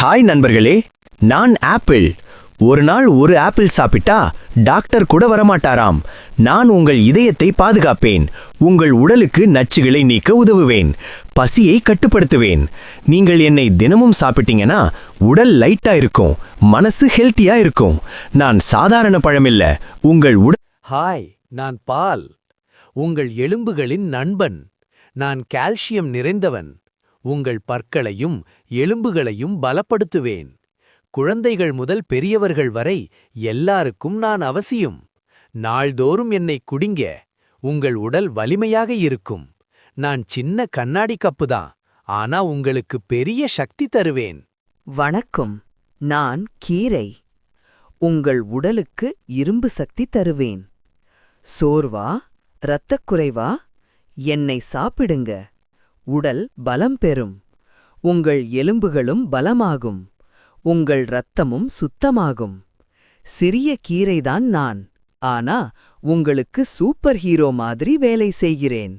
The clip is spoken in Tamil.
ஹாய் நண்பர்களே, நான் ஆப்பிள். ஒரு நாள் ஒரு ஆப்பிள் சாப்பிட்டா டாக்டர் கூட வரமாட்டாராம். நான் உங்கள் இதயத்தை பாதுகாப்பேன், உங்கள் உடலுக்கு நச்சுகளை நீக்க உதவுவேன், பசியை கட்டுப்படுத்துவேன். நீங்கள் என்னை தினமும் சாப்பிட்டீங்கன்னா உடல் லைட்டா இருக்கும், மனசு ஹெல்த்தியா இருக்கும். நான் சாதாரண பழமில்ல, உங்கள் ஹாய், நான் பால், உங்கள் எலும்புகளின் நண்பன். நான் கால்சியம் நிறைந்தவன், உங்கள் பற்களையும் எலும்புகளையும் பலப்படுத்துவேன். குழந்தைகள் முதல் பெரியவர்கள் வரை எல்லாருக்கும் நான் அவசியம். நாள்தோறும் என்னை குடிங்க, உங்கள் உடல் வலிமையாக இருக்கும். நான் சின்ன கண்ணாடி கப்புதான், ஆனா உங்களுக்கு பெரிய சக்தி தருவேன். வணக்கம், நான் கீரை. உங்கள் உடலுக்கு இரும்பு சக்தி தருவேன். சோர்வா, இரத்தக்குறைவா? என்னை சாப்பிடுங்க, உடல் பலம் பெறும். உங்கள் எலும்புகளும் பலமாகும், உங்கள் இரத்தமும் சுத்தமாகும். சிறிய கீரைதான் நான், ஆனா உங்களுக்கு சூப்பர் ஹீரோ மாதிரி வேலை செய்கிறேன்.